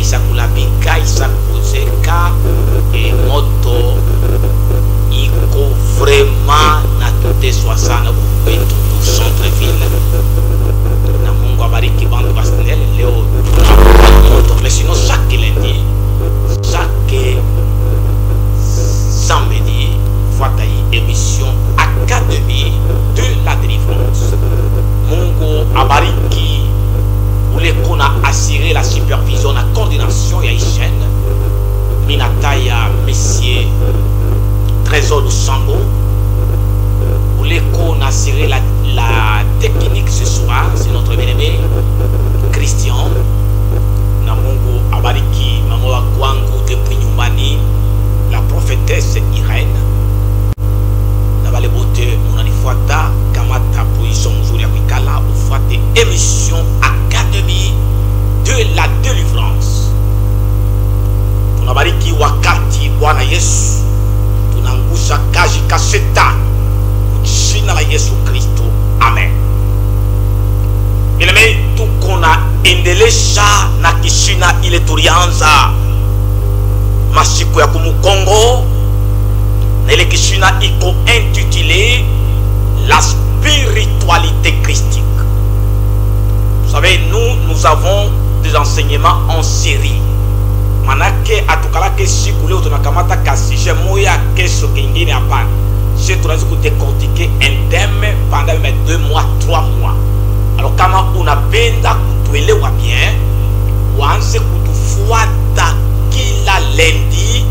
isakula bika isakuzeka moto iko vraiment na tuteswa sana kwetu centre ville. Na Mungu abariki bantu basnel leo tuna moto, mais sinon chaque lundi, chaque samedi fuata hii émission Académie de la délivrance. Mungu abariki ule kuna assurer la supervision, la coordination ya chaîne minataya Monsieur Trésor Lusambo ule kuna assurer la technique ce soir, c'est notre bien-aimé Christian. Na Mungu abariki mama wa kwangu depuis nyumbani la prophétesse Irène. Na wale bote munanifuata kamata position mzuri ya kuikala ufuate émission Académie de la délivrance. Tunabariki wakati Bwana Yesu tunangusha kaji ka shetani jina la Yesu Kristo, amen. Bileme tukona endelesha na kishina ile tulianza masiku ya kumukongo, na ile kishina iko intitulé la spiritualité christique. Vous savez, nous avons des enseignements en série. Manake atukala ke siku leo tunakamata kasije moya kesho kingine hapana. Je tunaweza kudecortiquer un thème pendant même 2 mois, 3 mois. Alors kama unapenda kutuelewa bien, uanze kutufuata kila lundi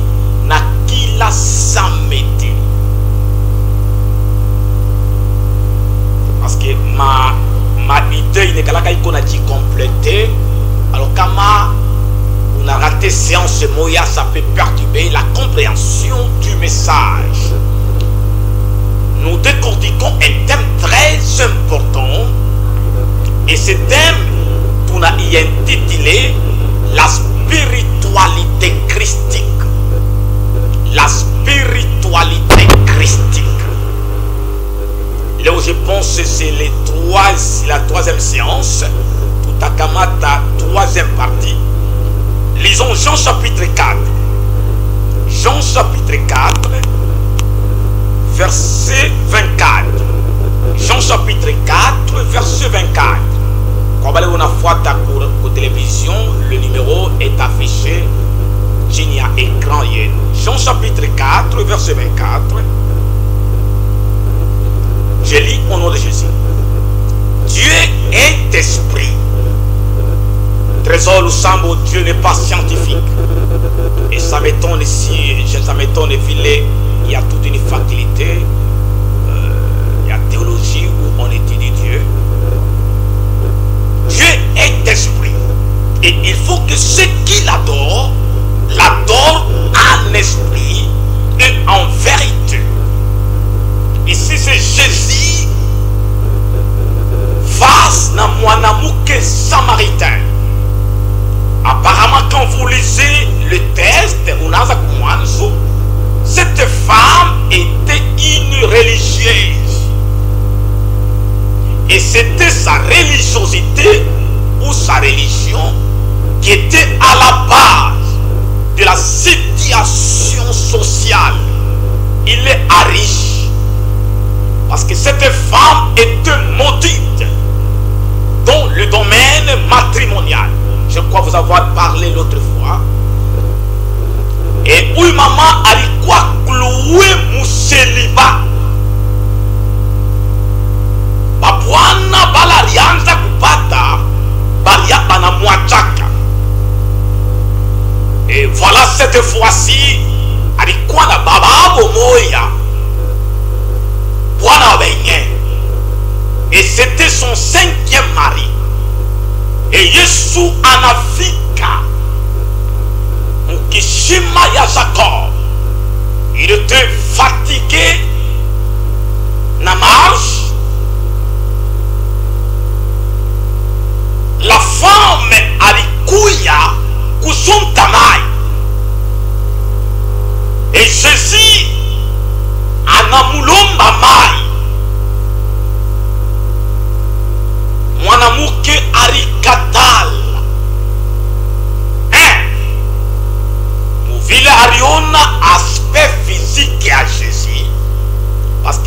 na kila samedi. Parce que ma idée inekalaka iko na compléter. Alors kama on a raté séance moya, ça peut perturber la compréhension du message. Nous décortiquons un thème très important, et ce thème on a intitulé la spiritualité christique. La spiritualité christique. Là où je pense que c'est la 3e séance, tout à Kamata 3e partie. Lisons Jean chapitre 4. Jean chapitre 4, verset 24. Jean chapitre 4, verset 24. Quand on a fait pour télévision, le numéro est affiché. Il y a écran. Jean chapitre 4, verset 24. Je lis au nom de Jésus. Dieu est esprit. Trésor Lusambo, Dieu n'est pas scientifique. Et ça m'étonne ici, ça m'étonne filer. Il y a toute une faculté, il y a théologie où on étudie Dieu. Dieu est esprit. Et il faut que ceux qui l'adorent en esprit et en vérité. Ici c'est Jésus face à Mouanamuke samaritain. Apparemment quand vous lisez le texte, cette femme était une religieuse. Et c'était sa religiosité ou sa religion qui était à la base de la situation sociale. Il est riche. Parce que cette femme était maudite dans le domaine matrimonial. Je crois vous avoir parlé l'autre fois. Et oui, maman alikuwa cloué museliba. Babwana balarianza kupata balia bana mwachaka. Et voilà, cette fois-ci alikuwa na baba moya bwana benye. Et c'était son 5e mari. Et Yesu anafika Mukishima ya Jacob. Il était fatigué na marche. La femme alikuya kusumta mai. Et Jésus anamulomba mai. Mwanamuke arikatala.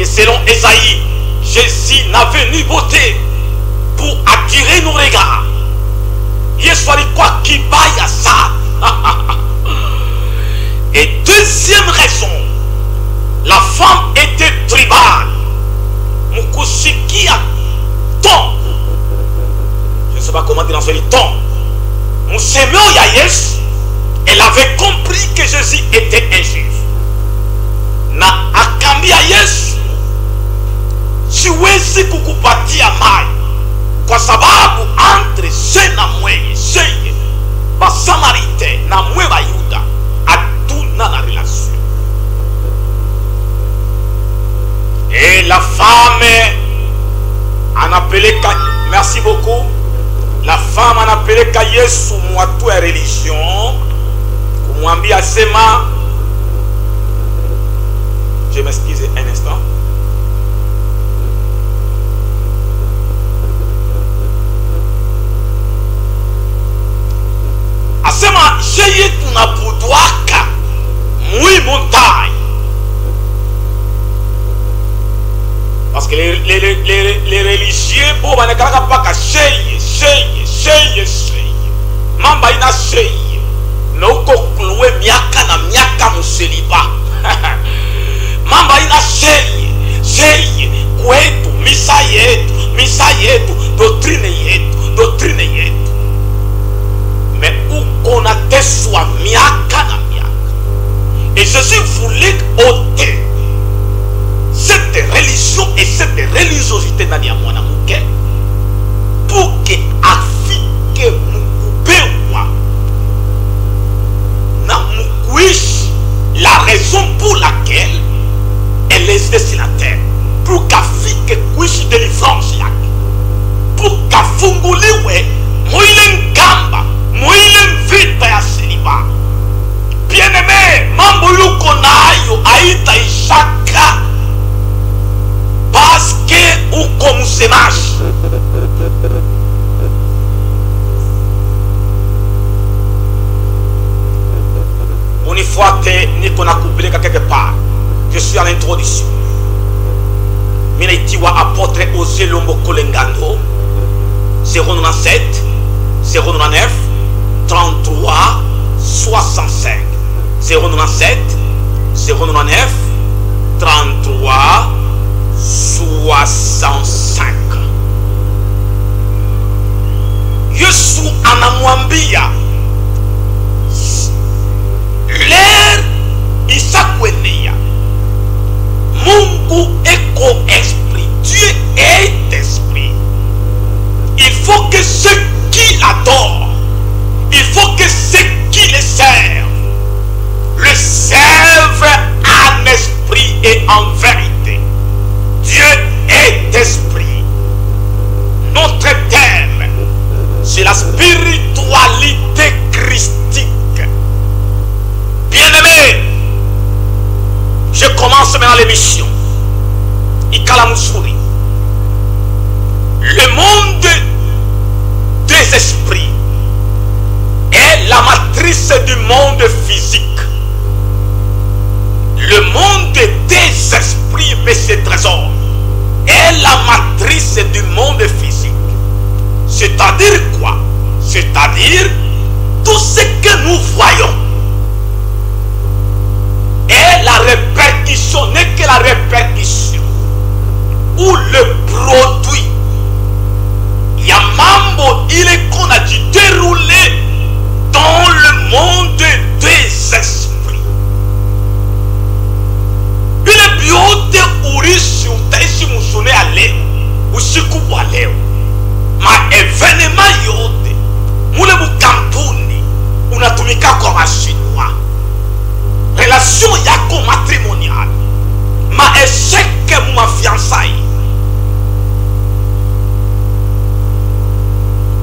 que selon Esaïe, Jésus n'a venu beauté pour attirer nos regards. Yesu alikuwa kibaya sana. Et deuxième raison, la femme était tribale. Mukusikia ton. Je ne sais pas comment dire en fait ton. Musemeo ya Yesu, elle avait compris que Jésus était injuste. Na akambia Yesu, siwezi kukupatia mai kwa sababu entre je na mweye sheye basamarite na mwe bayuda atuna na relation. Et la femme anapeleka, merci beaucoup, la femme anapeleka Yesu mwatu ya religion kumwambia sema, je m'excuse un instant. Asema sheye tunabudwaka mwi montagne. Parce que les religieux, bon, on ne peut pas sheye. Mamba ina sheye. Noko kluwe miaka na miaka museliba. Mamba ina sheye. Kwetu, misa yetu, doctrine yetu. Mais où qu'on a teswa miaka na miaka. Et Jésus voulait ôter cette religion et cette religiosité dans les mwana muke pour que afike mukubewa na mukuishi la raison pour laquelle elle est sur la terre, pour qu'afike kuishi délivrance yake, pour qu'afunguliwe mwile ngamba mwile mvita ya seliba. Bien-aimé, mambo yuko nayo aita ishaka parce que ou comme c'est marche. On y fois ni qu'on a couplé quelque part. Je suis à l'introduction. Minetiwa apôtre Osé Lombo Kolengando 097 099 33 65 097 099 33 65. Yesu anamwambia l'air isakwenea. Mungu eko esprit. Dieu est esprit. Il faut que ceux qui l'adorent, il faut que ceux qui le servent en esprit et en vérité. Dieu est esprit. Notre thème, c'est la spiritualité christique. Bien-aimé, je commence maintenant l'émission. Ikalamusuri. Le monde des esprits est la matrice du monde physique. Le monde des esprits, mais ses trésors, est la matrice du monde physique. C'est-à-dire quoi? C'est-à-dire tout ce que nous voyons est la répétition, n'est que la répétition ou le produit. Yamambo, il est qu'on a dû dérouler dans le monde des esprits. Bile biote urishi utaishi musone ya leo usiku wa leo, ma evenema yote mule mukampuni unatumika kwa mashinwa, relation yako matrimonial, ma échec mwa fiançailles,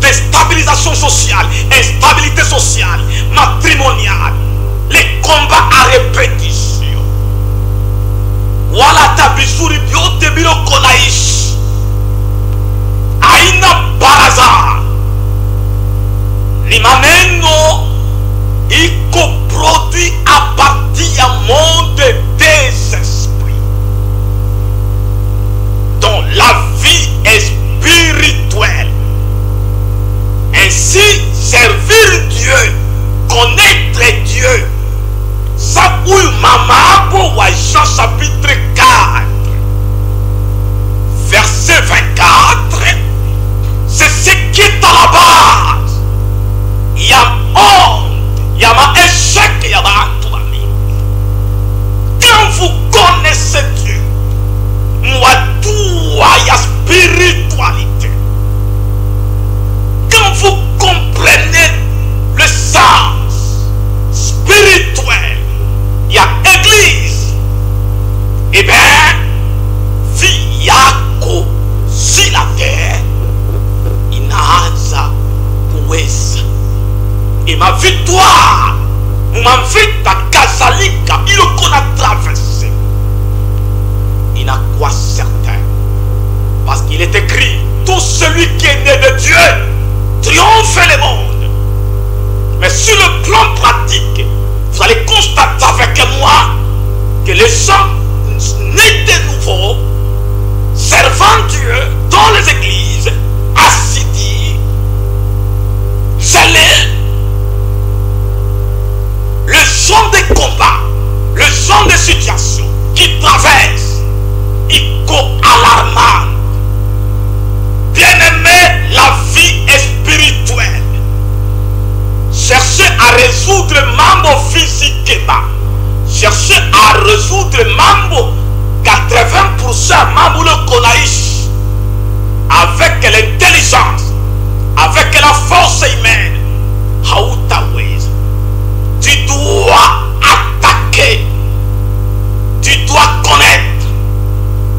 déstabilisation sociale, instabilité sociale, matrimoniale, les combats à répétition. Wala tabizuri biote bilo konaishi aina baraza ni maneno iko produit à partir du monde des esprits. spirituel. Ainsi, servir Dieu, connaître Dieu. Ça où Mama pour Jean chapitre 4, verset 24, c'est ce qui est à la base. Il y a honte, il y a un échec, il y a un tournant. Quand vous connaissez Dieu, moi tout il y a spiritualité. Quand vous comprenez le sens spirituel, il y a église. Et bien, Viako sur la terre, inaanza kuweza. Et ma victoire, ma vita kazalika, il qu'on a traversé. Il n'a quoi certain. Parce qu'il est écrit, tout celui qui est né de Dieu triomphe le monde. Mais sur le plan pratique, vous allez constater avec moi que les gens nés de nouveau, servant Dieu dans les églises, assidus, zélés, le genre de combat, le genre de situation qui traverse, il alarmant. Bien-aimé, la vie est spirituelle. Cherchez à résoudre mambo physiquement. Cherchez à résoudre mambo 80% mambo le konaïch. Avec l'intelligence, avec la force humaine. Haoutaouez. Tu dois attaquer. Tu dois connaître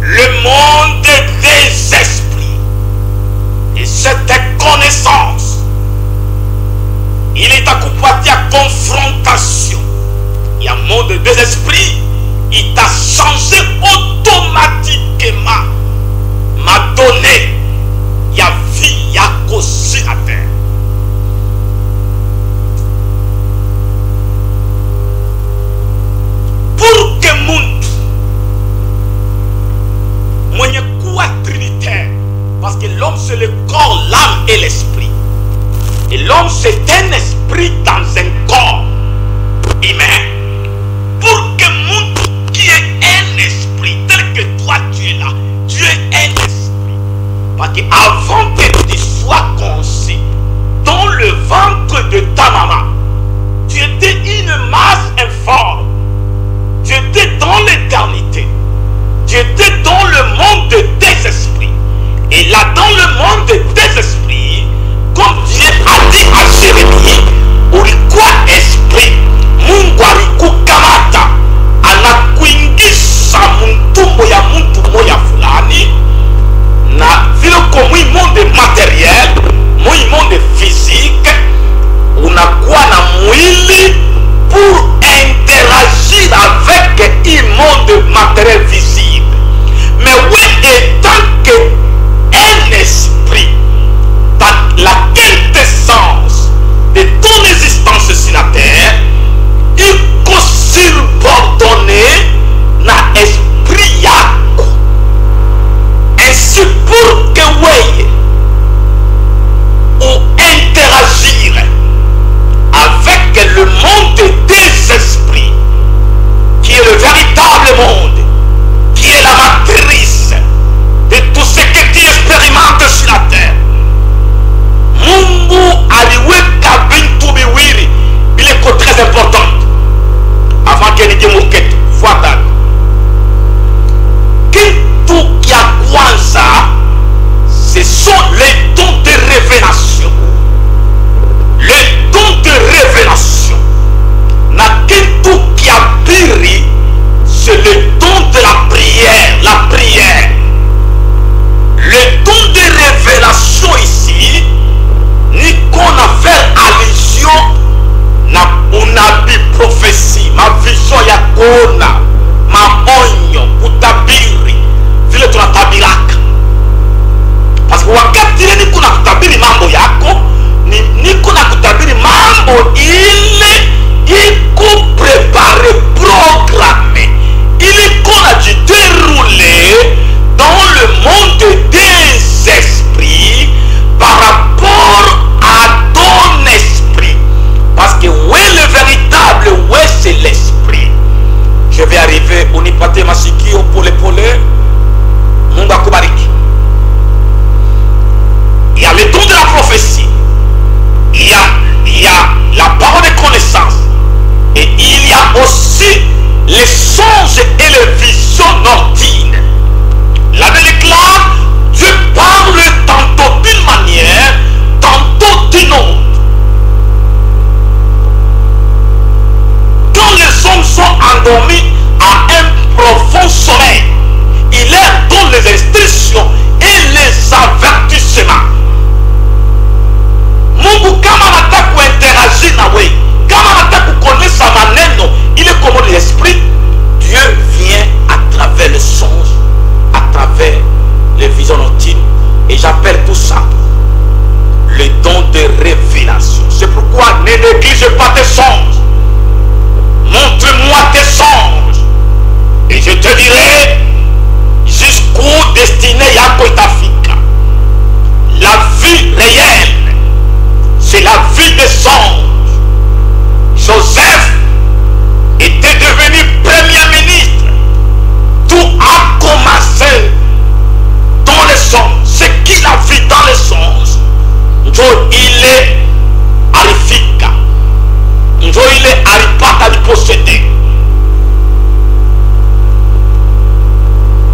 le monde des esprits. Et cette connaissance, il est accompagné à confrontation. Il y a un monde des esprits, il t'a changé automatiquement. M'a donné, il y a vie, il y a cause à terre. Pour que monde, moi je crois trinitaire. Parce que l'homme c'est le corps, l'âme et l'esprit. Et l'homme c'est un esprit dans un corps humain. Pour que monde qui est un esprit, tel que toi tu es là, tu es un esprit. Parce qu'avant que tu sois conçu dans le ventre de ta maman, tu étais une masse informe. Tu étais dans l'éternité. Tu étais dans le monde des esprits. Et là, dans le monde des esprits, comme Dieu a dit à Jérémie, ulikuwa esprit, Mungu alikukamata, anakuingisha mtumbo ya mtu moya fulani, na vile comme monde matériel, monde physique, unakuwa na mwili pour interagir avec un monde matériel visible. Mais oui, étant que un esprit, dans la quintessence de ton existence sur la terre, il faut subordonner na esprit yako. Ainsi pour que oui, ou interagir avec le monde des esprits, qui est le véritable monde, qui est la matrice de tout ce que tu expérimentes sur la terre. Mungu aliweka bintu biwili biliko très important avant que nije muketi fuata. Kitu kia kwanza, ce sont les dons de révélation. Les dons de révélation. néglige pas tes songes. Montre-moi tes songes. Et je te dirai jusqu'où destiné Yako est Afrique. La vie réelle, c'est la vie des songes. Joseph était devenu premier ministre. Tout a commencé dans les songes. Ce qu'il a vu dans les songes, il est arifika. Il est aripata de posséder.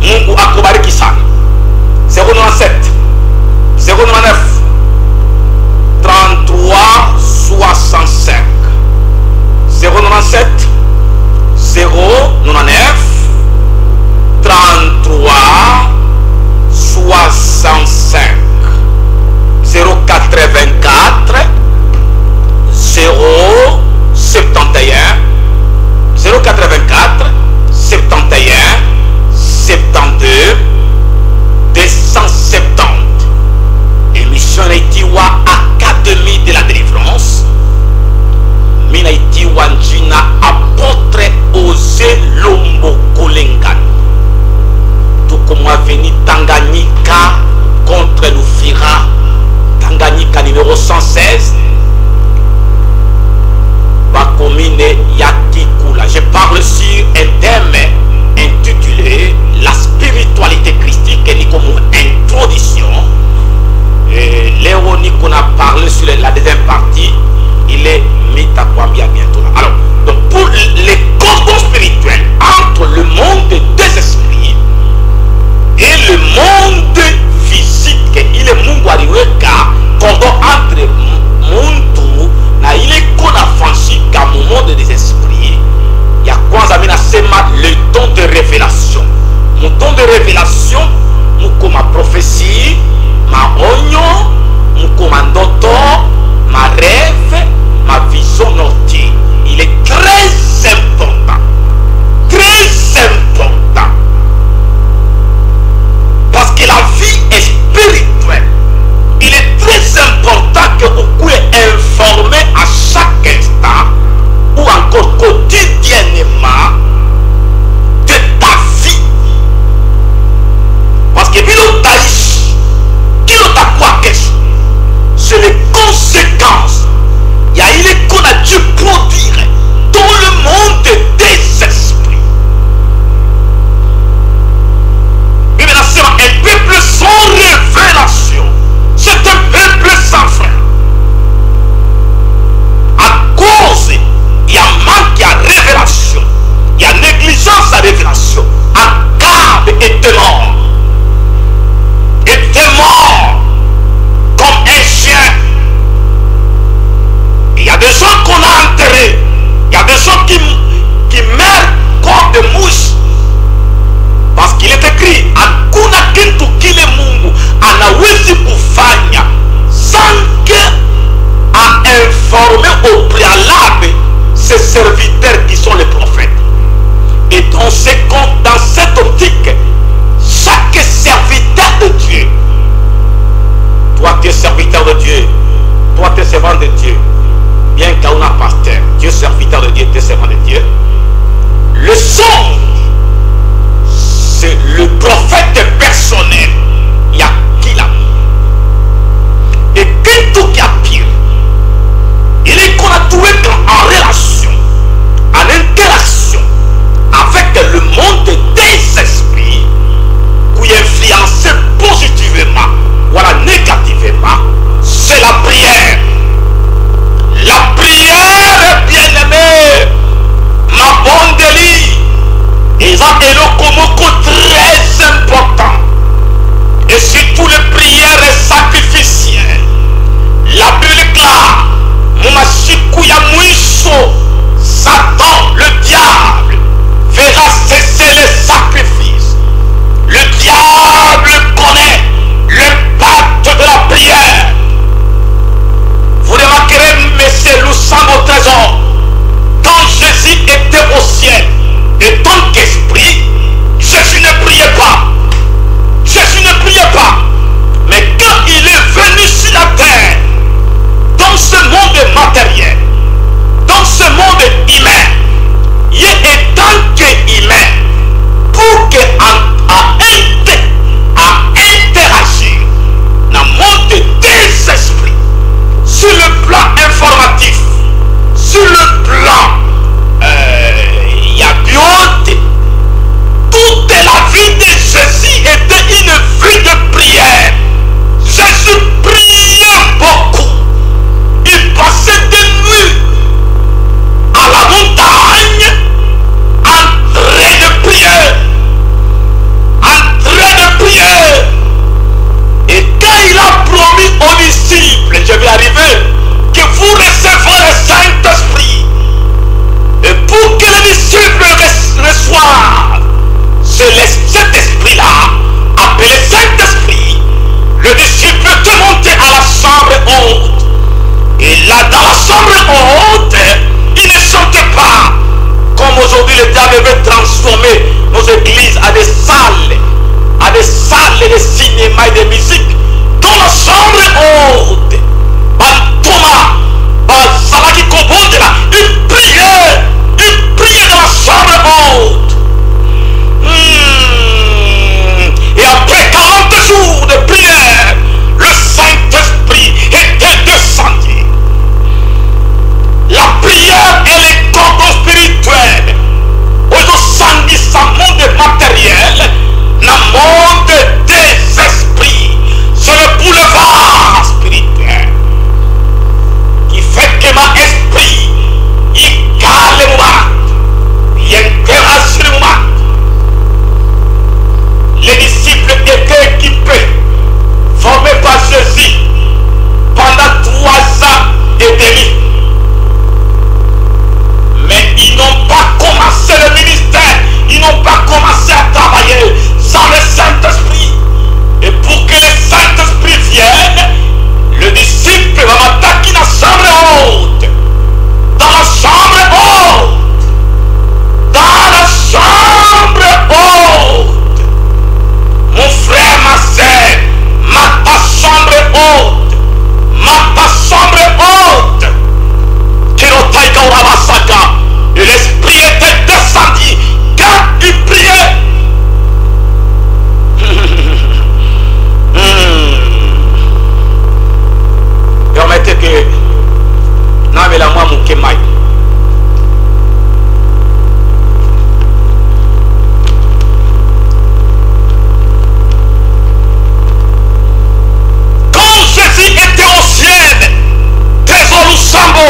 Mungu akubariki sana. 097 099 33 65 097 099 33 65 084 071 084 71 72 270. Émission Naitiwa Académie de la délivrance. Minaitiwa Njina apôtre Osé Lombo Kolengani. Tout comme a venu Tanganyika contre l'Oufira. Tanganyika numéro 116. Bakomine Yakikula. Je parle sur un thème intitulé La spiritualité christique et comme introduction. Léonie qu'on a parlé sur la deuxième partie, il est mis à Kwambia bientôt là. Alors, donc pour les combats spirituels entre le monde des esprits et le monde physique, il est Mungu Ariweka, combat entre Muntu, na il est qu'on a franchi qu'à mon monde des esprits, il y a quoi ça m'a sema le don de révélation. Mon don de révélation, mon ma prophétie, ma oignon, mon commandoto, ma rêve, ma vision nocturne. Il est très important. Très important. Parce que la vie est spirituelle. Il est très important que vous puissiez informer à chaque instant ou encore quotidiennement de ta vie. Parce que c'est les conséquences. Il y a une qu'on a dû produire dans le monde des esprits. Et maintenant, c'est un peuple sans révélation. C'est un peuple sans frère. À cause, il y a manque à révélation. Il y a négligence à révélation. Akab était mort. Était mort comme un chien. Il y a des gens qu'on a enterrés. Il y a des gens qui meurent comme des mouches. Parce qu'il est écrit Hakuna kintu kile Mungu anawezi kufanya sans que à informer au préalable ses serviteurs qui sont les prophètes. Et dans cette optique, chaque serviteur de Dieu, toi tu es serviteur de Dieu, toi tu es servant de Dieu, bien qu'on a pasteur, tu es serviteur de Dieu, tu es servant de Dieu. Le songe, c'est le prophète personnel, il y a qui l'a mis. Et tout qui a pire, il est qu'on a trouvé en relation, en interaction avec le monde des esprits, qui est influencé positivement, voilà négativement, c'est la prière. La prière, bien-aimée, ma transformer nos églises à des salles de cinéma et de musique. Dans la chambre haute, Bantoma, Bazalaki Kobondela, il priait dans la chambre haute. Et après 40 jours de prière, le Saint-Esprit était descendu. La prière et les cordons spirituels, au sanguissant monde matériel, dans le monde des esprits, c'est le boulevard spirituel qui fait que mon esprit, il cale le moment, il interagit le moment. Les disciples étaient équipés, formés par Jésus pendant 3 ans et demi. Mais ils n'ont pas commencé le ministère, ils n'ont pas commencé à travailler sans le Saint-Esprit. Et pour que le Saint-Esprit vienne, le disciple va m'attaquer dans la chambre haute. Dans la chambre haute. Dans la chambre haute. Mon frère, ma soeur, ma chambre haute. Ma chambre haute. Kirotaika Urabasaka. Et l'esprit était descendu quand il priait. Permettez que Namela moi mon Kemai. Quand Jésus était au ciel, Trésor Lusambo,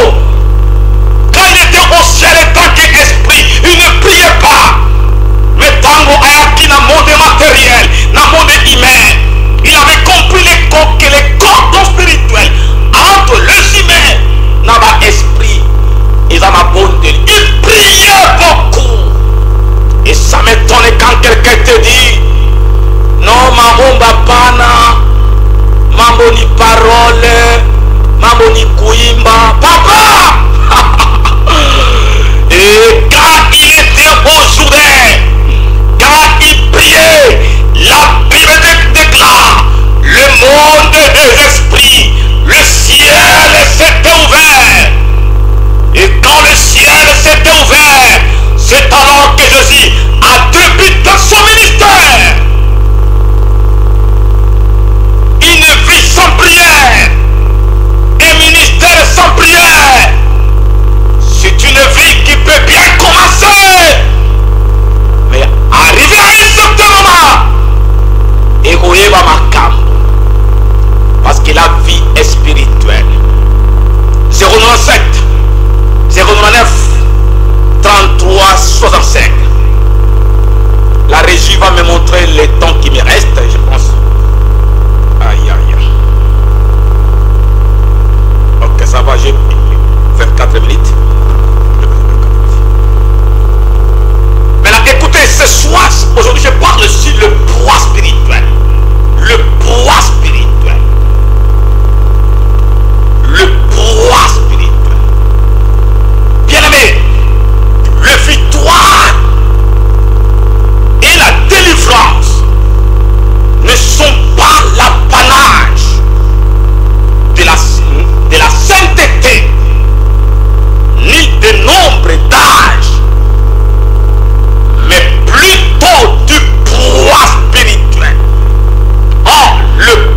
quand il était au ciel en tant qu'esprit, il ne priait pas. Mais Tango Ayaki dans le monde matériel, dans le monde humain, il avait compris que les cordons spirituels entre les humains, dans l'esprit, ils ont abondé. Il priait beaucoup. Et ça m'étonne quand quelqu'un te dit, non, mambo bapana, mambo ni parole, mambo ni kuimba, papa. Et quand il était au Jourdain, quand il priait, la Bible déclare, le monde des esprits, le ciel s'était ouvert. Et quand le ciel s'était ouvert, c'est alors que Jésus a débuté son ministère. Une vie sans prière, un ministère sans prière, c'est une vie qui peut bien commencer, mais arriver à un certain moment, et ma cam, parce que la vie est spirituelle. 097 099 33 65. La régie va me montrer les temps qui me restent, je pense. Aïe aïe aïe. Ok, ça va, j'ai 24 minutes. Maintenant, écoutez, ce soir, aujourd'hui, je parle sur le poids spirituel. Le poids spirituel. Le poids spirituel. Bien-aimé, le victoire et la délivrance ne sont pas l'apanage de la sainteté ni de nombre d'âge, mais plutôt du poids spirituel. Or, le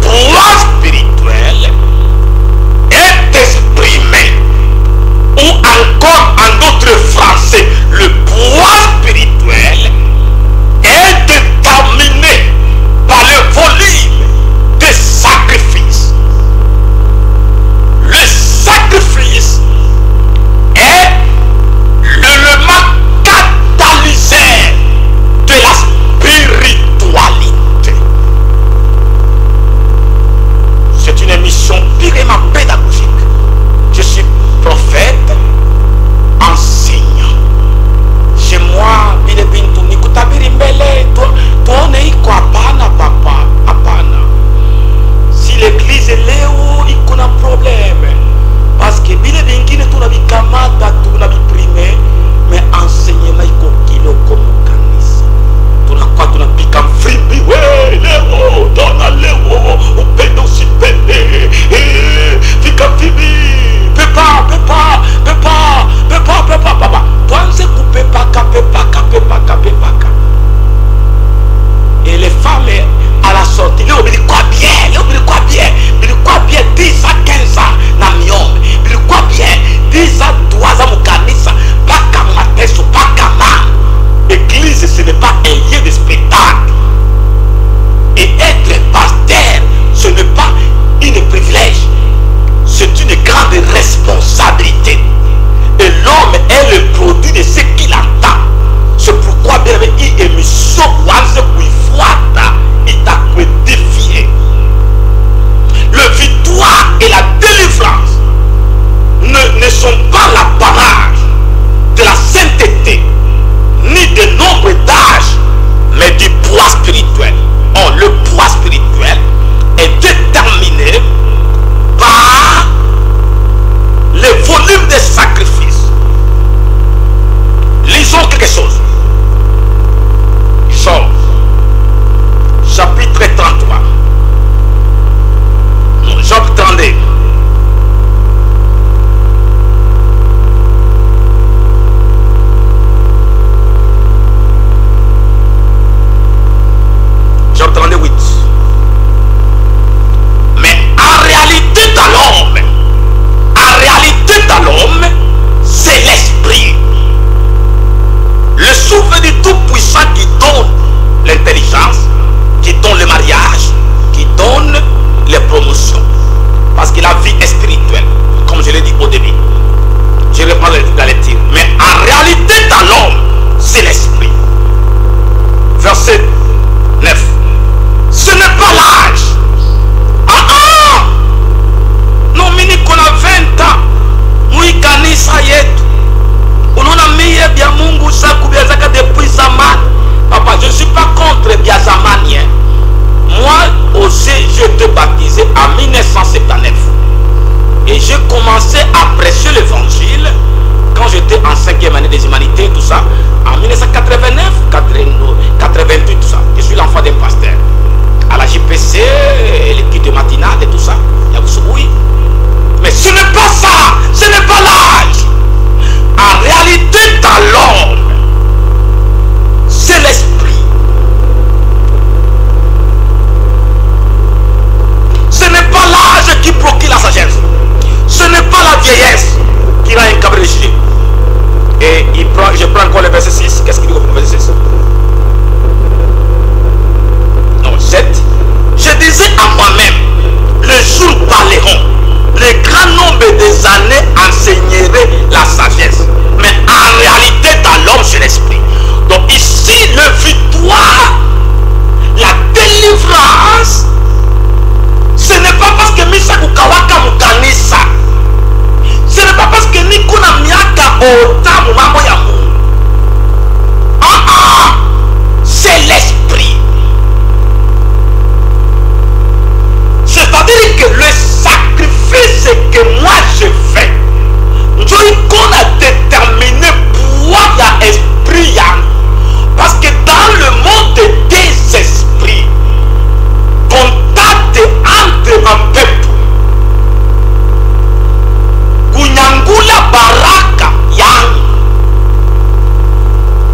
Parce que la vie est spirituelle, comme je l'ai dit au début. Je reprends la lecture. Mais en réalité, dans l'homme, c'est l'esprit. Verset 9. Ce n'est pas l'âge. Non, mini qu'on a 20 ans. Mui kanisa yetu. Unaona mie bia Mungu saku bia zaka depuis zamani. Papa, je ne suis pas contre bia zamani. Moi aussi, je te baptisé en 1979. Et j'ai commencé à prêcher l'évangile quand j'étais en 5e année des humanités, tout ça, en 1989, 88, tout ça. Je suis l'enfant d'un pasteur. À la JPC, l'équipe de matinale et tout ça. Oui. Mais ce n'est pas ça, ce n'est pas l'âge. En réalité, dans l'homme, c'est l'esprit. Ce n'est pas l'âge qui procure la sagesse. Ce n'est pas la vieillesse qui rend un cabré gilet. Et je prends encore le verset 6. Qu'est-ce qu'il dit au verset 6? Non, 7. Je disais à moi-même, les jours parleront, le grand nombre des années enseigneraient la sagesse. Mais en réalité, dans l'homme, c'est l'esprit. Donc ici, le victoire, la délivrance, ce n'est pas parce que Misa Kukawaka Mukanisa. Ce n'est pas parce que Nikuna Miaka Otamu Mambo Yamu. C'est l'esprit. C'est-à-dire que le sacrifice que moi je fais, Dieu qu'on a déterminé pour la esprit. Parce que dans le monde des esprits, contact entre un peuple, Kunyangula Baraka Yang.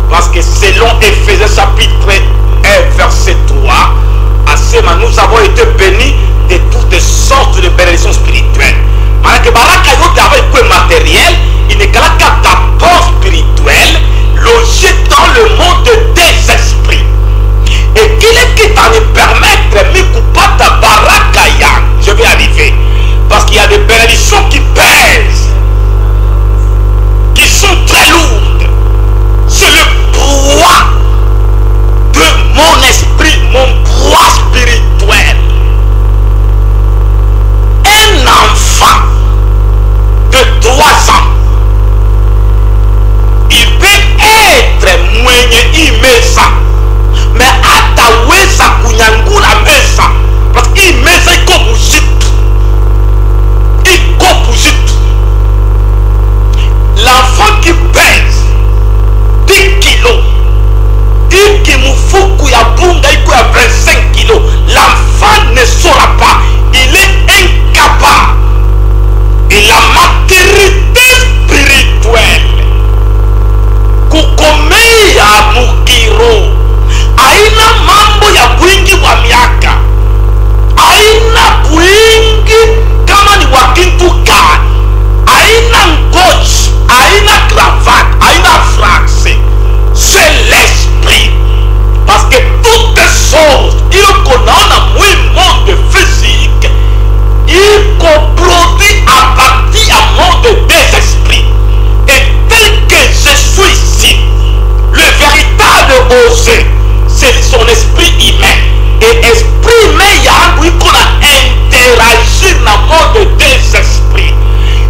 Parce que selon Ephésiens chapitre 1 verset 3, à Sema nous avons été bénis de toutes sortes de bénédictions spirituelles. Malgré que Baraka yote avec quoi matériel, il n'est qu'à d'abord spirituel, logé dans le monde des esprits. Et qu'il est qui t'en permettre de m'écouper Baraka Yang. Je vais arriver. Parce qu'il y a des bénédictions qui pèsent, qui sont très lourdes. C'est le poids de mon esprit, mon poids spirituel. Un enfant de 3 ans, il peut être moyen immense, mais à ta wesa kunyangula mesa, parce qu'il met ça comme l'enfant qui pèse 10 kilos, il qui moufouk ya bunga, il a 25 kilos, l'enfant ne saura pas, il est incapable. Et la maturité spirituelle, kukomea mukiro, aina mambo ya bwingi wa miaka, aina bwingi kama ni wakintu gani, aina ngozi, aina cravate, aina fraxe. C'est l'esprit. Parce que toutes choses, il qu'on a un monde physique, il qu'on produit à partir du monde des esprits. Et tel que je suis ici, le véritable osé, c'est son esprit humain. Et esprit humain, il y a un bruit qu'on a interagi dans le monde des esprits.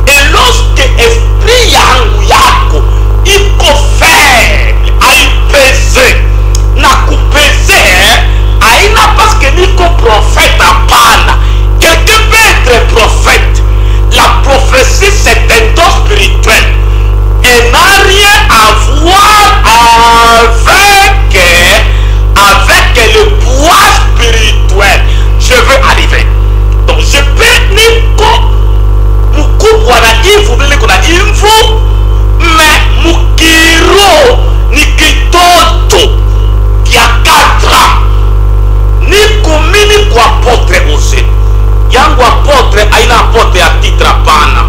Et lorsque esprit yako, il faut faire, il pèse, n'a coupé, aïna parce que Nico prophète à panne. Quelqu'un peut être prophète. La prophétie c'est un don spirituel. Et n'a rien à voir avec le poids spirituel. Je veux arriver. Donc je peux Nico Mukubwana Ifu, mais Mukiro Nikitoto qui a 4 ans. Nico mini kwa apôtre aussi. Yango apôtre aina apôtre à titre à pana.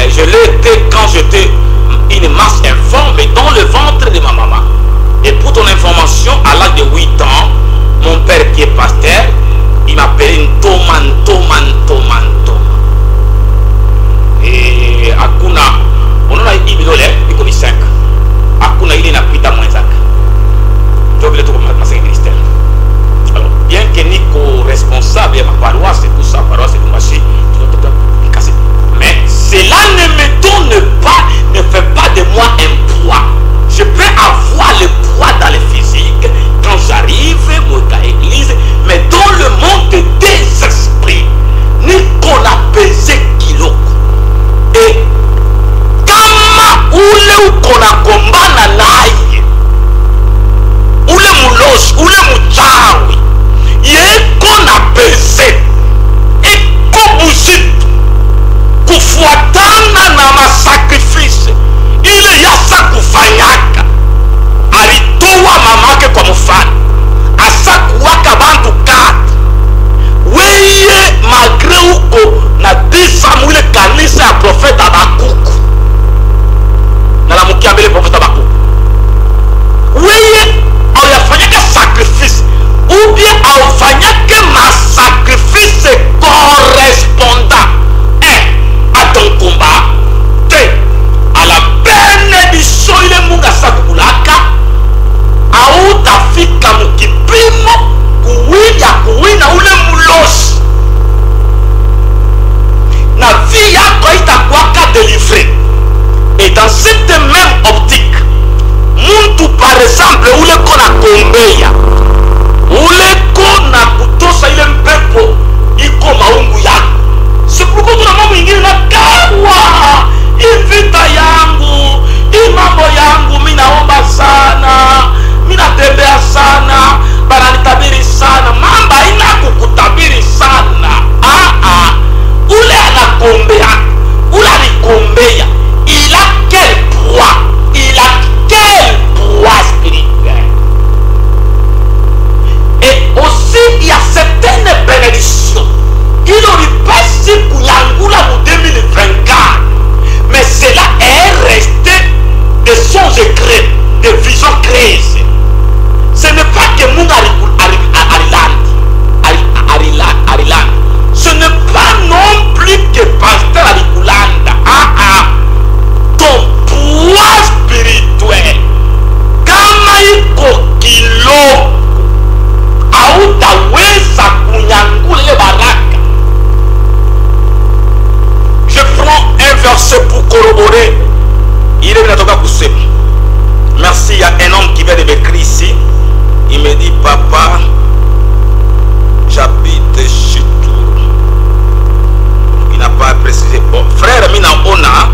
Je l'ai été quand j'étais une masse informe dans le ventre de ma maman. Et pour ton information, à l'âge de 8 ans, mon père qui est pasteur, il m'appelait Ntoman. hakuna unaona hii vidole iko ni 5 hakuna ile inapita mwenzaka ndio vile tuko masengi ministère. Alors bien que niko responsable ya paroisse tout ça paroisse de Machi casser mais cela ne fait pas de moi un poids. Je peux avoir le poids dans le physique quand j'arrive à l'église, mais dans le monde des esprits ni qu'on a pesé kilo et kama ule ukona kombana naye ule muloshi ule muchawi yeko na pese eko buzitu kufuatana na masakrifisi ile yasa kufanyaka alitoa mamake kwa mfano asa kuwaka bantu kati weye magre uko na disa mwile kanisa ya profeta Bakuku na la mukiambele profeta Bakuku weye au yafanyake sacrifice ou bien au fanyake masacrifice correspondant à ton combat à la bénédiction ile Mungu asakukulaka au tafika mukipimo kuwina ule mulosi na vie yako itakuwaka délivré. Et dans cette même optique muntu par exemple ule kona kombeya ule kona kutosa ile mpepo iko maungu yako sikuko tuna mambo ingine na kawa invita yangu mambo yangu mimi naomba sana mimi natembea sana bana nitabiri sana mambo haina kukutabiri sana ule anakombea ule anikombea il a quel poids spirituel. Et aussi il y a certaines bénédictions il aurait pas si kunyangula mu 2024 mais cela est resté de son secret de vision crise. Ce n'est pas que mon Ariland ce n'est pas non plus que pasteur Arikulanda ton poids spirituel kama iko kilo hautaweza kunyangula ile baraka. Je prends un verset pour corroborer. Il est natoka kusema. Merci, il y a un homme qui vient de m'écrire ici. Il me dit papa, j'habite chez Tour. Il n'a pas précisé. Bon, frère, mi naona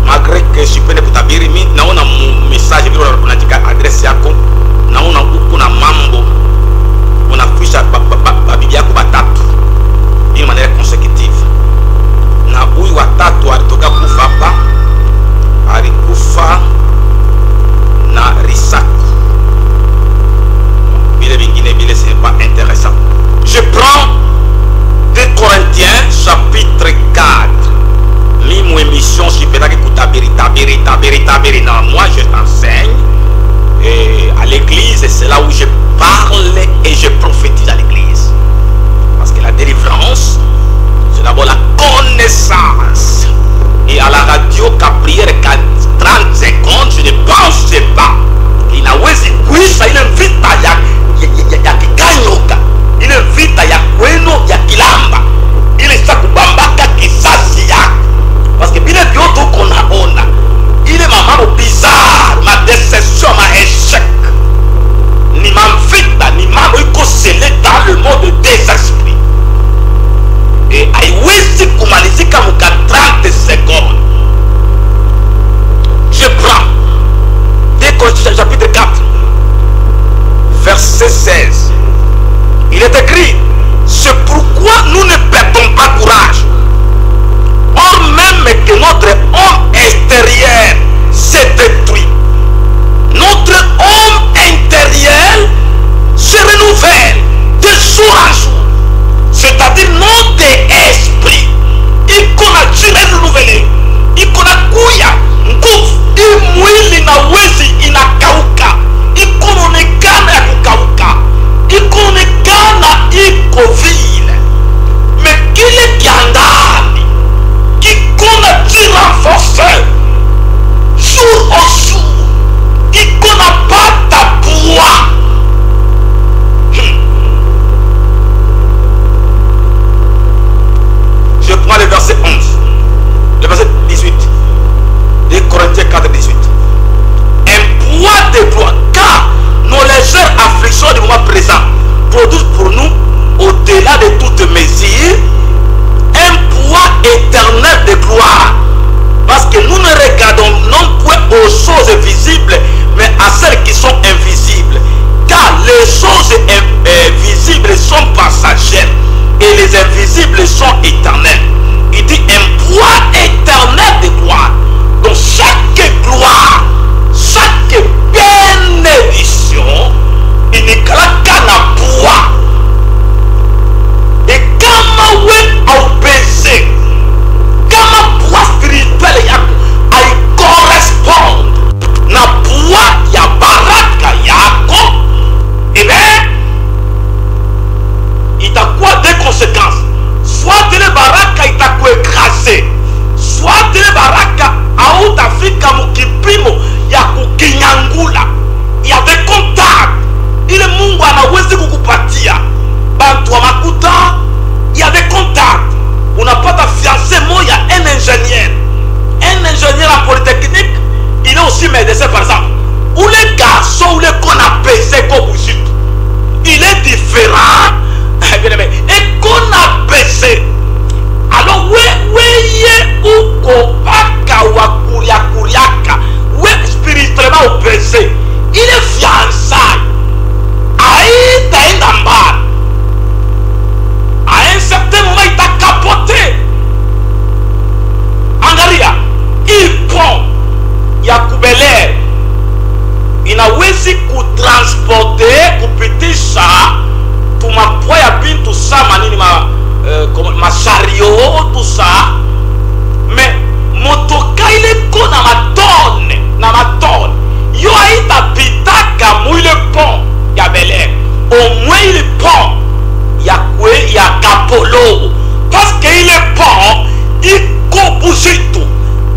malgré que je peux ne kutabiri mi naona message vile unaandika adresse yako naona huko na mambo unafikisha bibi yako batatu d'une manière consécutive. Na huyu watatu alitoka kufa hapa, alikufa na risaku vile vingine vile c'est pas intéressant. Je prends 2 Corinthiens chapitre 4 mimo émission je peux que tabiri non moi je t'enseigne et à l'église c'est là où je parle et je prophétise à l'église parce que la délivrance c'est d'abord la connaissance. Et à la radio Caprière 30 secondes je ne pense pas inawezi kuisha ile vita ya kikanyoka ile vita ya kwenu ya kilamba ile sasa kubambaka kisasi yako parce que vile vyote uko naona ile mambo bizarre ma déception ma échec ni mamvita ni mambo iko scellé dans le monde des esprits et haiwezi kumalizika muka 30 secondes 4, 18. Un poids de gloire, car nos légères afflictions du moment présent produisent pour nous, au-delà de toute mesure, un poids éternel de gloire. Parce que nous ne regardons non point aux choses visibles, mais à celles qui sont invisibles. Car les choses visibles sont passagères et les invisibles sont éternels. Il dit un poids éternel de gloire. Donc chaque gloire, chaque bénédiction, il n'est qu'à la poids. Et comment on baisser, comment poids spirituel il correspond na poids ya baraka yako, et bien il t'a quoi deux conséquences. Soit les baraka il t'a quoi écrasé, soit les baraka out Afrika mukipimo ya kukinyangula. Il y a des contacts, il est Mungu anawezi kukupatia bantu wa makuta. Il y a des contacts. On n'a pas de fiancé, moi il y a un ingénieur en polytechnique, il est aussi médecin par exemple. Ou les garçons ou les qu'on a baisé comme vous, il est différent. Et qu'on a baissé. Alors, ou kopaka ou kuriaka, spirituellement au baissé. Il est fiançailles. Aïe, t'as une amballe. À un certain moment, il t'a capoté. Angalia, il prend Yakoubele. Il a aussi transporter kupitisha tumapoya bin tout ça manini ma chariot tout ça, mais motoka il est con na ma tonne yo aita pitaka mouille le pont ya Bel-Air, au moins il pont ya kapolo parce que il est pont il kobuzitu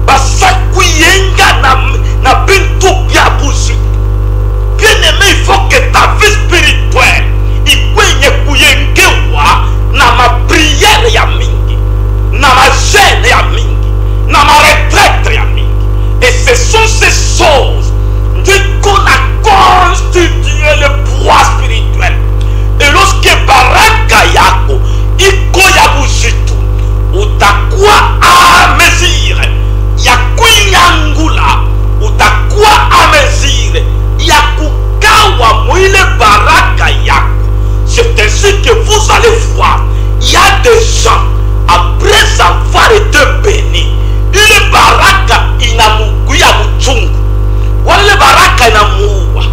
basa kuyenga na bintu bya buzitu. Bien aimé, il faut que ta vie spirituelle na ma prière ya mingi, na ma gêne ya mingi, na ma retraite ya mingi. Et ce sont ces choses qu'on a constitué le poids spirituel. Et lorsque baraka yako iko ya buzitu utakuwa à mesure ya kuinyangula, utakuwa à mesure ya kugawa mwile baraka yako. C'est ainsi que vous allez voir, il y a des gens, après avoir été bénis, ile baraka inamuguya muchungu, wale baraka inamuua.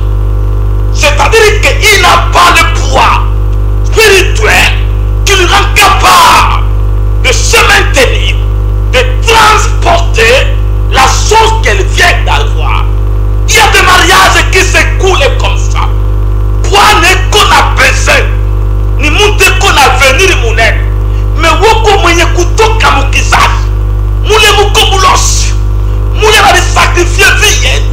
C'est-à-dire qu'il n'a pas le poids spirituel qui lui rend capable de se maintenir, de transporter la chose qu'elle vient d'avoir. Il y a des mariages qui s'écoulent comme ça. Poids n'est qu'on a besoin, ni monte qu'on a venir munene, mais woko mwenye kutoka mukizazi, mule mukobulosi, mule bali sacrifier vie yenu,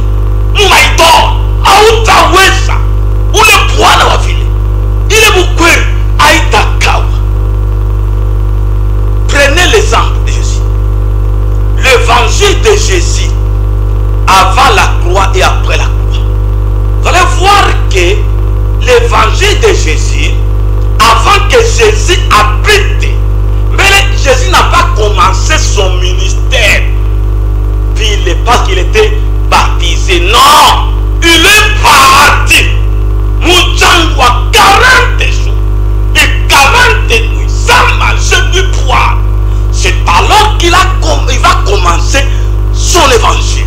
mumaidol, hautaweza, ule bwana wa vile, ile mukweli, haitakawa. Prenez l'exemple de Jésus. L'évangile de Jésus, avant la croix et après la croix. Vous allez voir que l'évangile de Jésus, avant que Jésus habite, mais Jésus n'a pas commencé son ministère parce qu'il était baptisé. Non, il est parti. Moutchangwa 40 jours et 40 nuits sans manger du poids. C'est alors qu'il va commencer son évangile,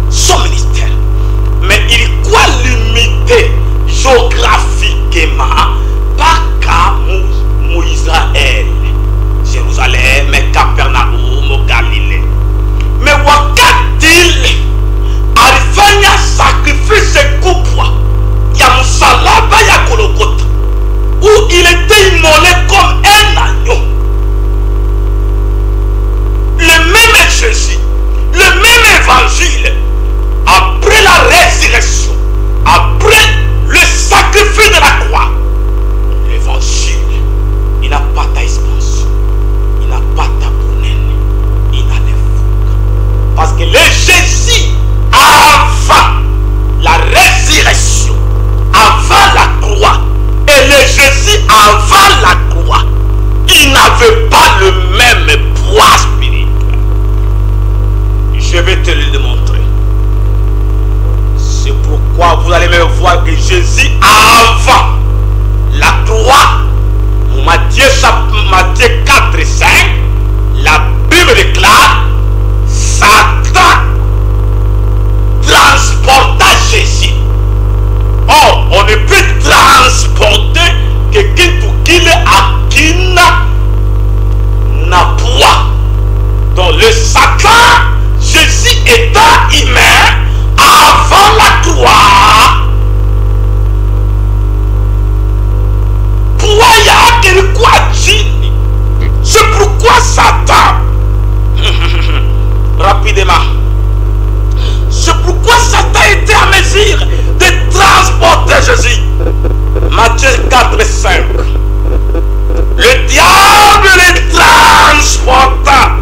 son ministère. Mais il croit limité géographiquement par cas Israël, Jérusalem, Capernaum, Galilée. Mais wakati alifanya sacrifice kubwa ya msalaba ya Golgotha, où il était immolé comme un agneau. Le même Jésus, le même évangile, après la résurrection, après le sacrifice de la croix, l'évangile, il n'a pas d'expansion, il n'a pas d'abonnés, il n'a les fougues. Parce que le Jésus vais te le démontrer. C'est pourquoi vous allez me voir que Jésus, avant la croix, Matthieu 4 et 5, la Bible déclare, Satan transporta Jésus. Or, on ne peut transporter quelqu'un qui est à qui n'a poids. Donc le Satan, Jésus étant humain, avant la croix, c'est pourquoi Satan, rapidement, c'est pourquoi Satan était à mesure de transporter Jésus. Matthieu 4 et 5. Le diable les transporta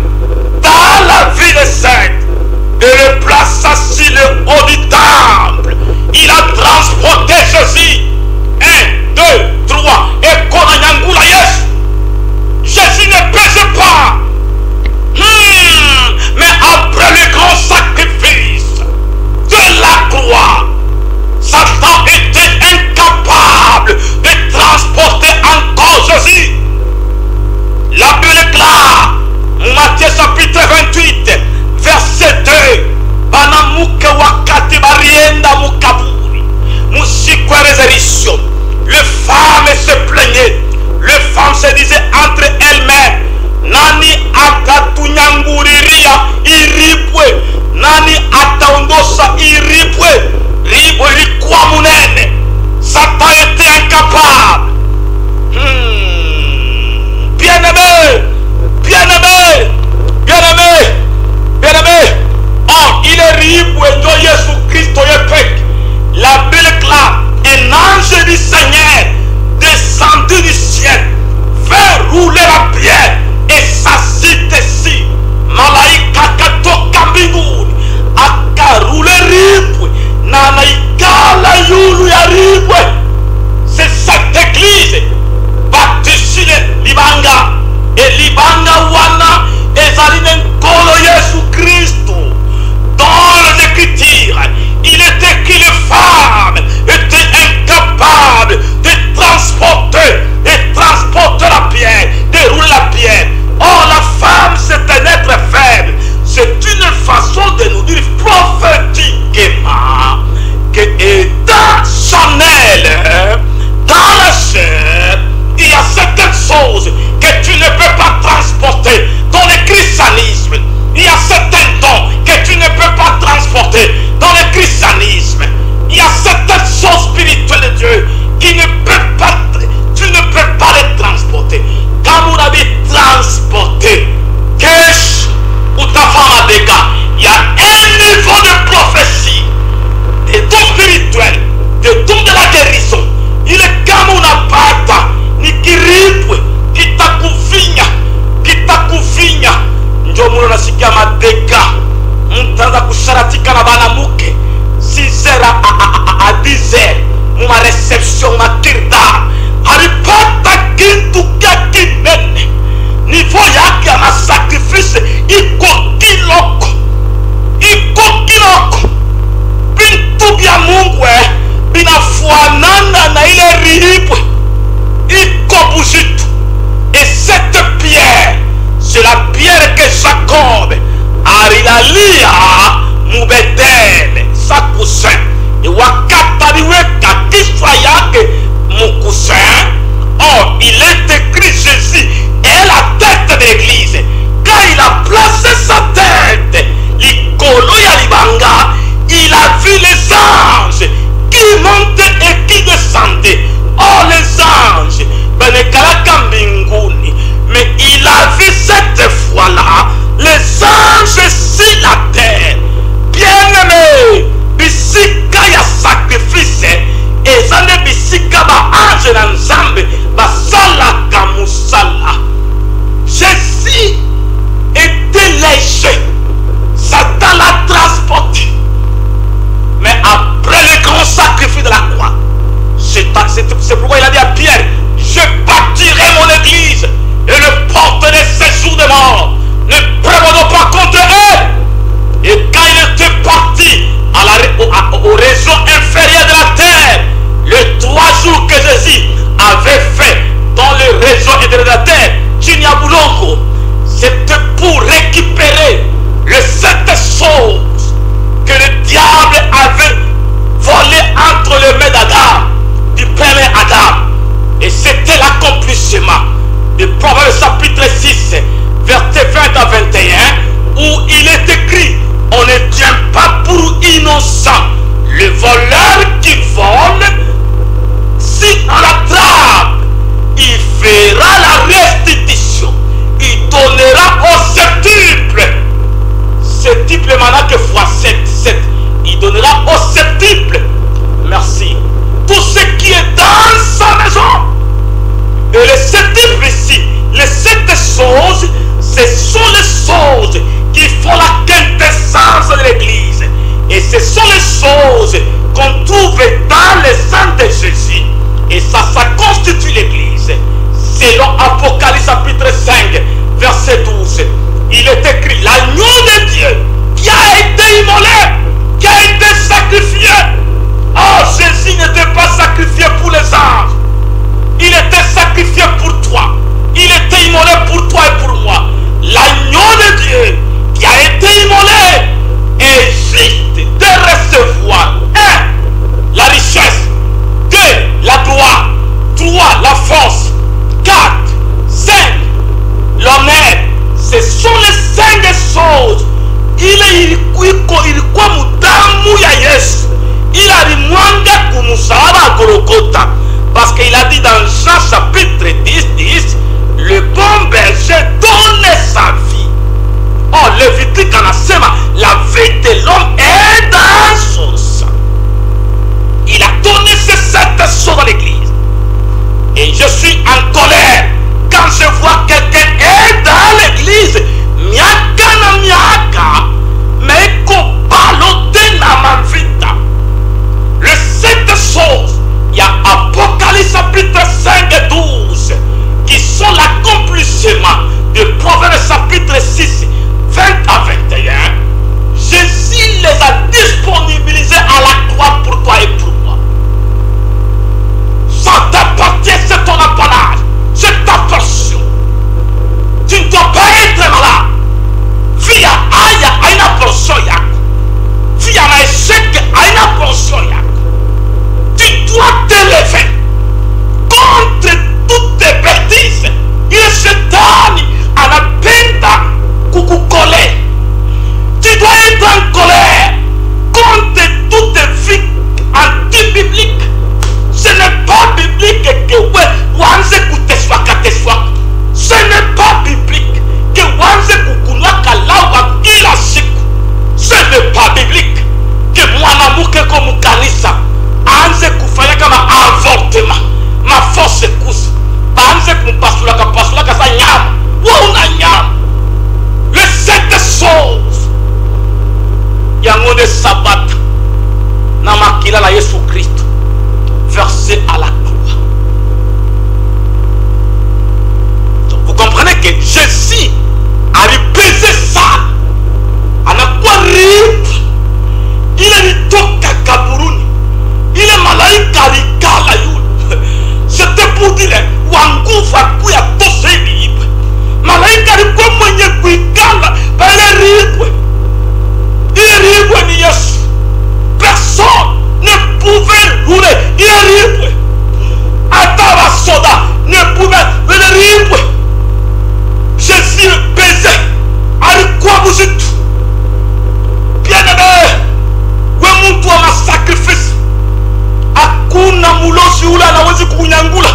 dans la ville sainte et le plaça sur le haut du temple. Il a transporté Jésus. 1, 2, 3. Et Konanyangula, yes. Jésus ne pèse pas. Mais après le grand sacrifice de la croix, Satan était incapable de transporter encore Jésus. La Bible déclare, Matthieu chapitre 28, verset 2, Banamuke wakati barienda mukaburi, musikwe résurrection. Les femmes se plaignaient, les femmes se disaient entre elles-mêmes, nani atatunyanguriria iripwe, nani ataondosa iripwe, ribwe ilikuwa munene. Satan était incapable. Bien-aimé, bien-aimé, bien-aimé, bien-aimé. Oh, il est ribwe de Jésus-Christ yepek. La Bible déclare, un ange du Seigneur descendu du ciel, fait rouler la pierre et s'assit ici. Malaika katoka mbinguni akaroule ribwe na naikala yulu ya ribwe. C'est cette église baptisée libanga et libanga wana ezali nkolo Yesu Kristo. Dans les Écritures, il est écrit les femmes étaient incapables de transporter la pierre, de rouler la pierre. Or la femme c'est un être faible. C'est une façon de nous dire prophétiquement que étant charnel dans la chair, il y a certaines choses que tu ne peux pas transporter dans le christianisme. Il y a certains dons que tu ne peux pas transporter dans le christianisme. Il y a certaines choses spirituelles de Dieu qui ne peuvent pas, tu ne peux pas les transporter. Quand vous avez transporté, Kesh ou ta femme à dégâts, il y a un niveau de prophétie, des dons spirituels, des dons de la guérison. Il est comme on n'a pas ni qui ripwe, qui takufinya, ndio mwana nasikia madega, mtaanza kusharatika na banamuke 6h à 10h muma reception makirda alipata kintu kinene niveau yake ya masacrifice iko kiloko bintu bya Mungu binafuanana na ile rihibwe iko buzitu. Et cette pierre, c'est la pierre que Jacob arilalia mubetele sa cousin et wakataliweka kichwa yake mukusin. Or il est écrit Jésus est la tête de l'église. Quand il a placé sa tête likolo ya libanga, il a vu les anges qui montaient et qui descendaient. Oh les anges benekalaka mbinguni. Mais il a vu cette fois-là les anges sur la terre. Bien-aimé, bisika ya sacrifice ezane bisika ba ange na nzambe basalaka musala. Jésus était léger, Satan l'a transporté. Mais après le grand sacrifice de la croix, c'est pourquoi il a dit à Pierre, je bâtirai mon église et le porte des séjours de mort ne prévaudront pas contre eux. n'a que fois 7, 7. Il donnera au septuple. Merci. Tout ce qui est dans sa maison. Et le septuple ici, les 7 choses, ce sont les choses qui font la quintessence de l'Église. Et ce sont les choses qu'on trouve dans le sang de Jésus. Et ça constitue l'Église. Selon Apocalypse chapitre 5, verset 12, il est écrit, l'agneau de Dieu qui a été immolé, qui a été sacrifié. Oh, Jésus n'était pas sacrifié pour les anges. Il était sacrifié pour toi. Il était immolé pour toi et pour moi. L'agneau de Dieu qui a été immolé est juste de recevoir 1. La richesse, 2. La gloire, 3. La force, 4. 5. L'honneur. Ce sont les 5 choses. Il a parce qu'il a dit dans Jean chapitre 10, 10, le bon berger donne sa vie. Oh, Lévitique anasema, la vie de l'homme est dans son sang. Il a donné ces 7 choses dans l'église. Et je suis en colère quand je vois quelqu'un est dans l'église. Miaka na miaka, mais kopalote na ma vida. Les 7 choses, il y a Apocalypse chapitre 5 et 12 qui sont l'accomplissement de Proverbes chapitre 6, 20 à 21. Jésus les a disponibilisés à la croix pour toi et pour moi. Ça t'appartient, c'est ton apanage, c'est ta portion. Tu ne dois pas être malade. Via aya aina portion yako. Via na échec aina portion yako. Tu dois t'élever contre toutes tes bêtises. Il est Satan anapenda kukukoler. Tu dois être en colère contre toutes vies anti-bibliques. Ce n'est pas biblique que wanze kuteswa kateswa. Ce n'est pas biblique que wanze kukunwa kalawa kila siku. Ce n'est pas biblique que mwanamuke comme kanisa anze kufanya kama avortement. Ma force kusa. Anze kumpasulaka sa nyama. Una nyama. Les 7 choses. Yango de sabbat. Na makila la Yesu Christ. Versé à la croix. Donc vous comprenez que Jésus a repésé ça. On a quoi rire. Il est toka kaburuni. Il est malaika likala yule. C'était pour dire wangufa kuya tose libre. Malaika alikuwa mwenye kuikala pale ribwe. Il ribwe ni Yesu. Personne ne pouvait rouler. Il ribwe. Atava soda ne pouvait le ribwe. Jésus pesait. Alikuwa buzitu. Bien aimé. We mtu wa sacrifice. Hakuna mulosi ule anawezi kukunyangula.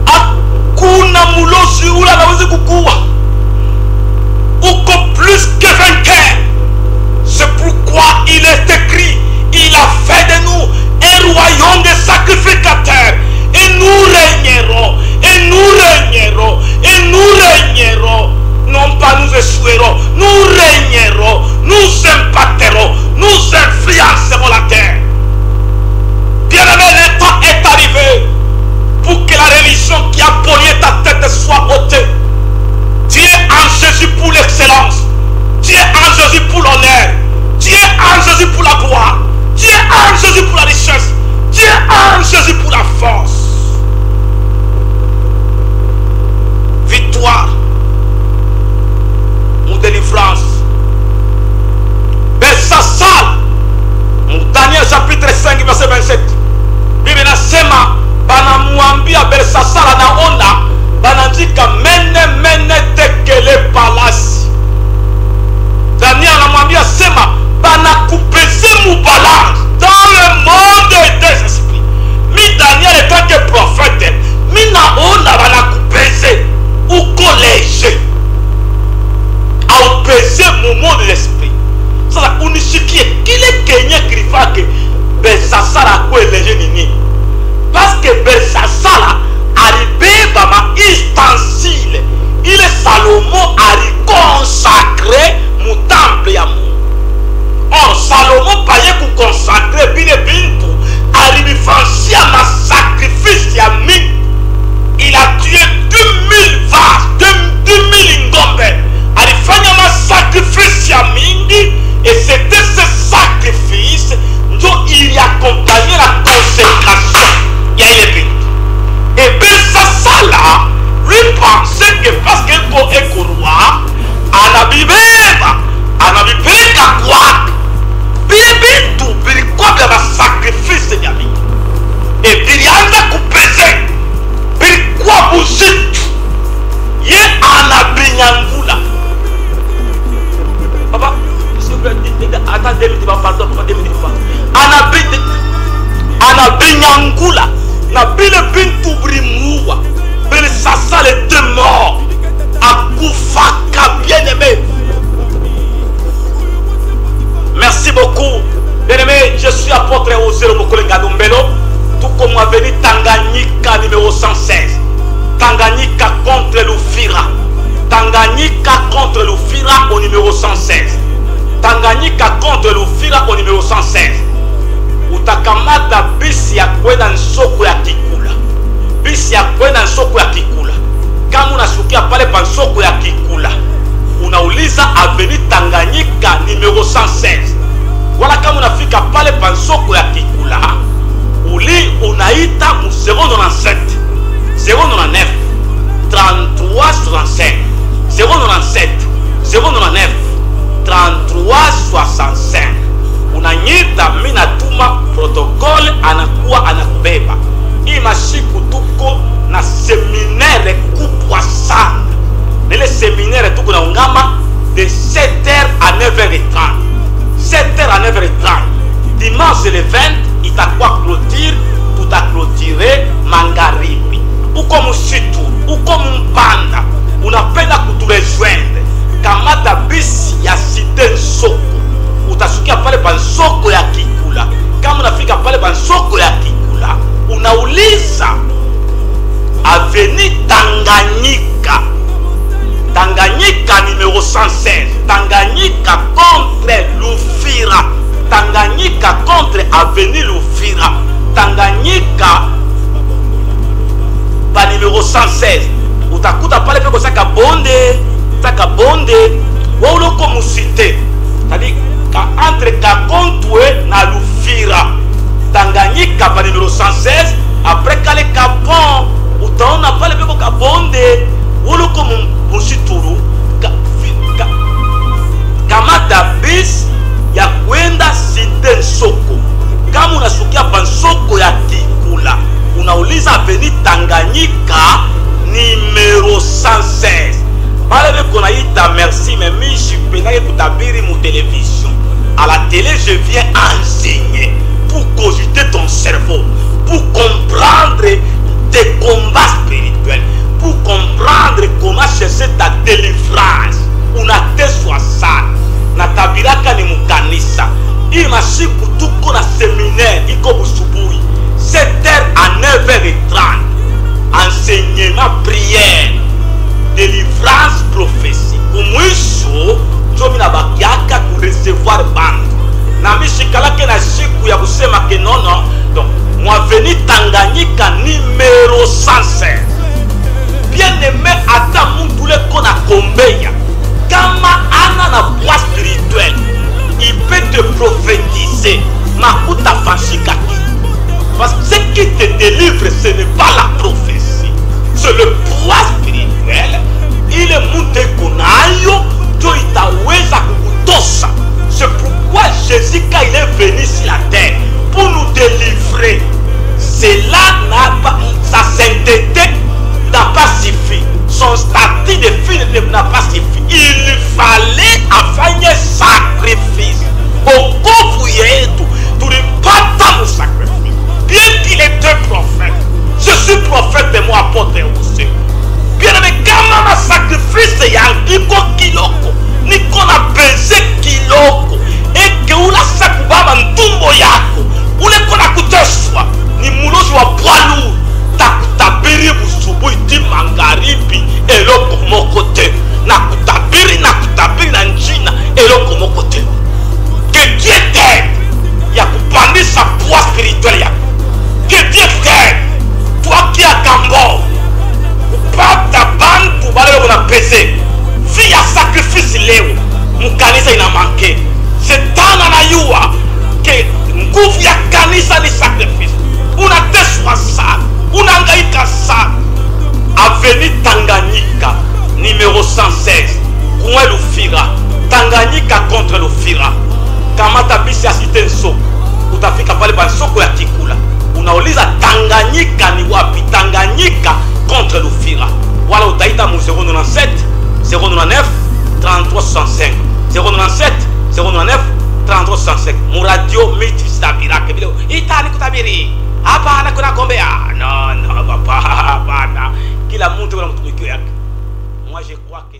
Hakuna mulosi ule anawezi kukuwa. Uko plus que vainqueur. C'est pourquoi il est écrit, il a fait de nous un royaume de sacrificateurs. Et nous régnerons, et nous régnerons, et nous régnerons. Non pas nous échouerons, nous régnerons, nous impacterons, nous influencerons la terre. Bien-aimé, le temps est arrivé pour que la religion qui a pollué ta tête soit ôtée. Tu es en Jésus pour l'excellence. Tu es en Jésus pour l'honneur. Tu es en Jésus pour la gloire. Tu es en Jésus pour la richesse. Tu es en Jésus pour la force. Victoire ou délivrance. Belshazzar, Daniel chapitre 5 verset 27. Bible nasema banamwambia Belshazzar anaona banandika mene tekele palasi. Daniel anamwambia sema banakupeze mubalance dans le monde des esprits. Mi Daniel étant que prophète, mi naona banakupeze uko léger. Au peser mon monde de l'esprit. Kenya Krifake, Belsasala quoi léger nini. Parce que Belsasala arrivé par ma ustensile. Il est Salomon a consacré mon temple à moi. Or Salomon paye pour consacrer bien bintu. Arrivé fancy à ma sacrifice à mi. Il a tué 2000 vaches, 2000 ngombe. Arrivé à ma sacrifice à mingi. Et c'était ce sacrifice dont il y accompagnait la consécration. Il y a une bintu. Et Belsasala lui pensait que parce qu'il est roi, anabibeba quoi bintu bilikuwa vya masakrifisi vya mingi e vilianza kupeze bilikuwa buzitu ye anabinyangula. Papa, attends 2 minutes, pardon, papa, 2 minutes. Anabinyangula na bile bintu brimuwa. Belsasala était mort. Akufaka bien-aimé. Merci beaucoup. Bien-aimé, je suis apôtre Osero Mokolenga Dombelo. Tout comme moi venu Tanganyika numéro 116. Tanganyika contre l'Oufira. Tanganyika contre l'Oufira au numéro 116. Tanganyika contre l'Oufira au numéro 116. Utakamata bisi ya kwenda nsoko ya Kikula. Bisi ya kwenda nsoko ya Kikula. Kama unashukia pale pa nsoko ya Kikula, unauliza avenue Tanganyika numéro 116. Wala kama unafika pale pa nsoko ya Kikula, unaita mu 097 099 33 65 097 099 33 65. Unanyita mimi natuma protokole, anakuwa anakubeba. Hii masiku tuko na seminaire kubwa sana. Nile seminaire tuko na ungama de 7h à 9h30. 7h à 9h30. Dimanche le 20, itakuwa clôture, tutaclôturer magharibi. Uko msitu, uko mpanda, unapenda kuturejoindre, kamata bisi ya Cité Nsoko. Utasukia pale pa Nsoko ya Kikula. Kama unafika pale pa Nsoko ya Kikula, unauliza avenue Tanganyika. Tanganyika numéro 116. Tanganyika contre l'Oufira. Tanganyika contre avenue l'Oufira. Tanganyika pa numéro 116. Utakuta pale peko saka bonde. Saka bonde. Wauloko musite. C'est-à-dire entre Kakontwe na l'Oufira. Tanganyika pa numéro 116. Après kale Kapon, utaona pale peko kabonde. Woloko musituru kamata bis ya kwenda Cité Nsoko. Kama unasukia pa Nsoko ya Kikula, unauliza avenue Tanganyika numéro 116. Pale beko naita merci, mais mi jipena kutabiri mu télévision. À la télé, je viens enseigner pour cogiter ton cerveau, pour comprendre tes combats spirituels, pour comprendre comment chercher ta délivrance. Unate swasa na tabiraka ni mukanisa. Hii masiku tuko na séminaire iko busubuhi 7h à 9h30. Enseignement, prière, délivrance, prophétie. Kumwisho njomi na bakiaka ku recevoir bantu. Na mishikalake na siku ya kusema ke nono. Donc moi venu Tanganyika numéro 116. Bien-aimé, ata muntu le kona kombeya. Kama ana na poids spirituel, il peut te prophétiser. Makuta fashika ki. Parce que ce qui te délivre, ce n'est pas la prophétie. C'est le poids spirituel. Il est monté konayo, Dieu itaweza kukutosa. C'est pourquoi Jésus, quand il est venu sur la terre, pour nous délivrer, cela n'a pas, sa sainteté n'a pas suffi. Son statut de fils n'a pas suffi. Il fallait faire un sacrifice. Au couvre yetu, tu ne pas tant le sacrifice. Bien qu'il était prophète, je suis prophète de moi, apôtre aussi. Bien aimé, quand ma sacrifice y a un kiloko, ni qu'on a pesé kiloko, et que on a sacrifié Victoria. Que Dieu frère, toi qui as Cambo, pas ta bande pour aller on a pesé. Via sacrifice léo, mon kanisa il a manqué. C'est tant na yua que nguvu ya kanisa ni sacrifice. Una teswa ça, unangaika ça. Avenue Tanganyika, numéro 116, Coin Lufira, Tanganyika contre Lufira. Kamata bisi ya cité Nsoko, utafika pale pa Nsoko ya Kikula. Unauliza Tanganyika ni wapi? Tanganyika contre Lufira. Wala utaita mu 097 099 3365 097 099 3365. Mu radio Miti Sabirake video. Itani kutabiri. Hapana kuna kombea. No, papa, hapana. Kila mtu kuna mtumikio yake. Moi je crois que